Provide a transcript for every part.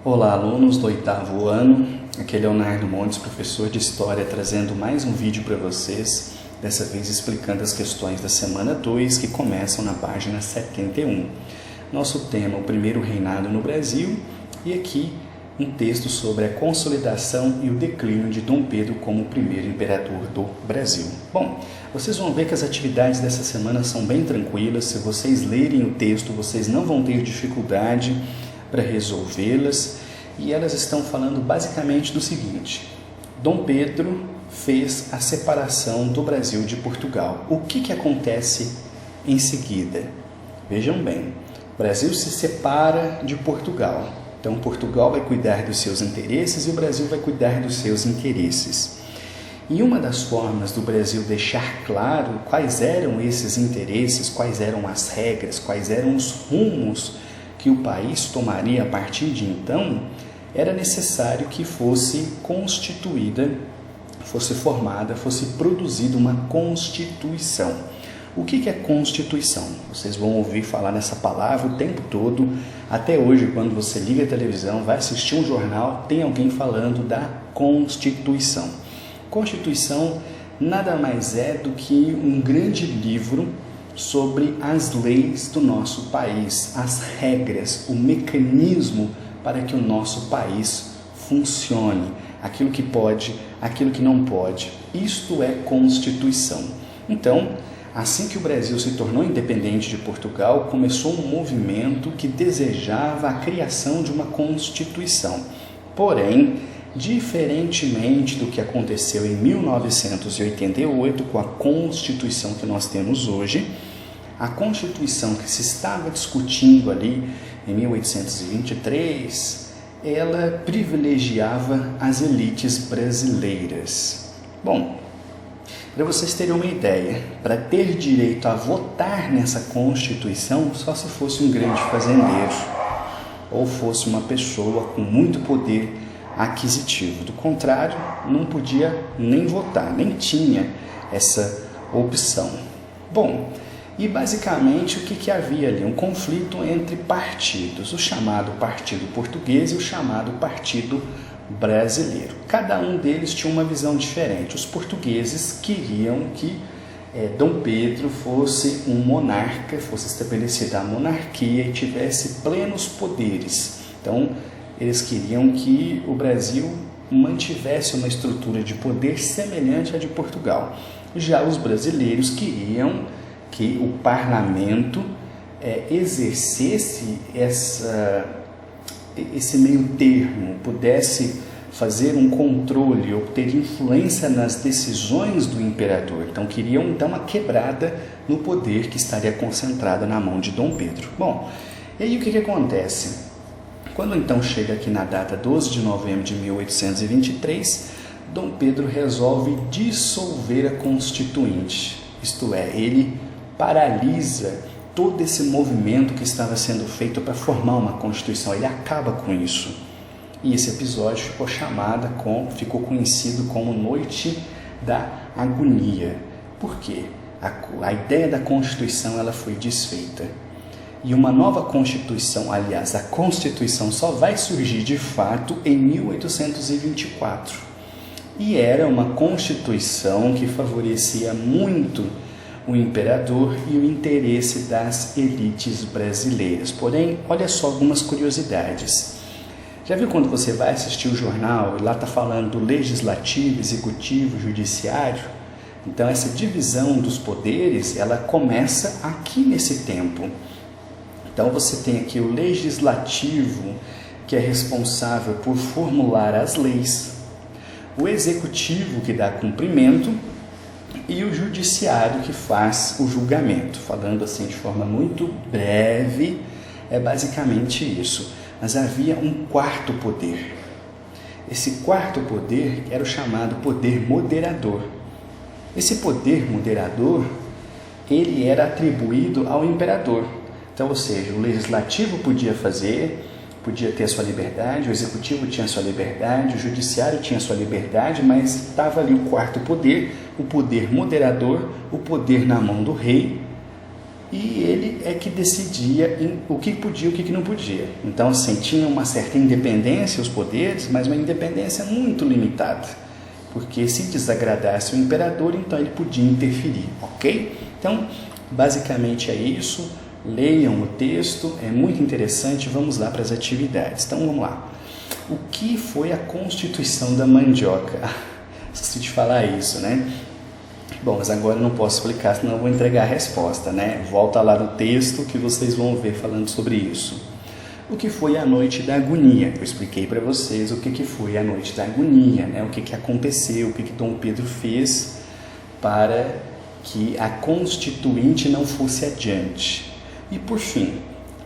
Olá, alunos do 8º ano. Aqui é Leonardo Montes, professor de História, trazendo mais um vídeo para vocês, dessa vez explicando as questões da semana 2, que começam na página 71. Nosso tema, o primeiro reinado no Brasil, e aqui um texto sobre a consolidação e o declínio de Dom Pedro como o primeiro imperador do Brasil. Bom, vocês vão ver que as atividades dessa semana são bem tranquilas. Se vocês lerem o texto, vocês não vão ter dificuldade para resolvê-las, e elas estão falando basicamente do seguinte: Dom Pedro fez a separação do Brasil de Portugal. O que acontece em seguida? Vejam bem, o Brasil se separa de Portugal. Então Portugal vai cuidar dos seus interesses e o Brasil vai cuidar dos seus interesses. E uma das formas do Brasil deixar claro quais eram esses interesses, quais eram as regras, quais eram os rumos que o país tomaria a partir de então, era necessário que fosse constituída, fosse formada, fosse produzida uma Constituição. O que é Constituição? Vocês vão ouvir falar nessa palavra o tempo todo. Até hoje, quando você liga a televisão, vai assistir um jornal, tem alguém falando da Constituição. Constituição nada mais é do que um grande livro sobre as leis do nosso país, as regras, o mecanismo para que o nosso país funcione, aquilo que pode, aquilo que não pode. Isto é Constituição. Então, assim que o Brasil se tornou independente de Portugal, começou um movimento que desejava a criação de uma Constituição. Porém, diferentemente do que aconteceu em 1988, com a Constituição que nós temos hoje, a Constituição que se estava discutindo ali em 1823, ela privilegiava as elites brasileiras. Bom, para vocês terem uma ideia, para ter direito a votar nessa Constituição, só se fosse um grande fazendeiro ou fosse uma pessoa com muito poder aquisitivo. Do contrário, não podia nem votar, nem tinha essa opção. Bom, e basicamente o que havia ali? Um conflito entre partidos, o chamado Partido Português e o chamado Partido Brasileiro. Cada um deles tinha uma visão diferente. Os portugueses queriam que Dom Pedro fosse um monarca, fosse estabelecida a monarquia e tivesse plenos poderes. Então, eles queriam que o Brasil mantivesse uma estrutura de poder semelhante à de Portugal. Já os brasileiros queriam que o parlamento exercesse esse meio termo, pudesse fazer um controle, obter influência nas decisões do imperador. Então queriam uma quebrada no poder que estaria concentrado na mão de Dom Pedro. Bom, e aí o que acontece? Quando então chega aqui na data 12 de novembro de 1823, Dom Pedro resolve dissolver a Constituinte, isto é, ele paralisa todo esse movimento que estava sendo feito para formar uma Constituição, ele acaba com isso. E esse episódio ficou conhecido como Noite da Agonia. Por quê? A ideia da Constituição ela foi desfeita. E uma nova Constituição, aliás, a Constituição só vai surgir de fato em 1824. E era uma Constituição que favorecia muito o imperador e o interesse das elites brasileiras. Porém, olha só algumas curiosidades. Já viu quando você vai assistir o jornal e lá está falando do legislativo, executivo, judiciário? Então, essa divisão dos poderes, ela começa aqui nesse tempo. Então você tem aqui o legislativo, que é responsável por formular as leis, o executivo, que dá cumprimento, e o judiciário, que faz o julgamento. Falando assim de forma muito breve, é basicamente isso. Mas havia um quarto poder. Esse quarto poder era o chamado poder moderador. Esse poder moderador, ele era atribuído ao imperador. Então, ou seja, o legislativo podia ter a sua liberdade, o executivo tinha a sua liberdade, o judiciário tinha a sua liberdade, mas estava ali o quarto poder, o poder moderador, o poder na mão do rei, e ele é que decidia o que podia e o que não podia. Então, assim, tinha uma certa independência os poderes, mas uma independência muito limitada, porque se desagradasse o imperador, então ele podia interferir, ok? Então, basicamente é isso. Leiam o texto, é muito interessante. Vamos lá para as atividades. Então, vamos lá. O que foi a Constituição da Mandioca? Esqueci de falar isso, né? Bom, mas agora eu não posso explicar, senão eu vou entregar a resposta, né? Volta lá no texto que vocês vão ver falando sobre isso. O que foi a Noite da Agonia? Eu expliquei para vocês o que foi a Noite da Agonia, né? O que aconteceu, o que Dom Pedro fez para que a Constituinte não fosse adiante. E, por fim,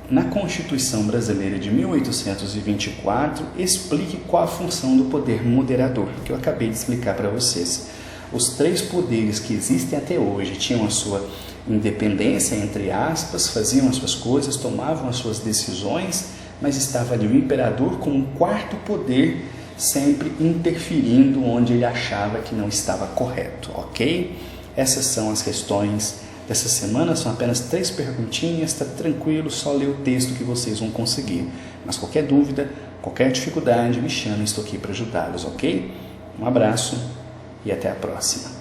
na Constituição Brasileira de 1824, explique qual a função do poder moderador, que eu acabei de explicar para vocês. Os 3 poderes que existem até hoje tinham a sua independência, entre aspas, faziam as suas coisas, tomavam as suas decisões, mas estava ali o imperador com um 4º poder, sempre interferindo onde ele achava que não estava correto, ok? Essas são as questões dessa semana, são apenas 3 perguntinhas, está tranquilo, só ler o texto que vocês vão conseguir. Mas qualquer dúvida, qualquer dificuldade, me chame, estou aqui para ajudá-los, ok? Um abraço e até a próxima.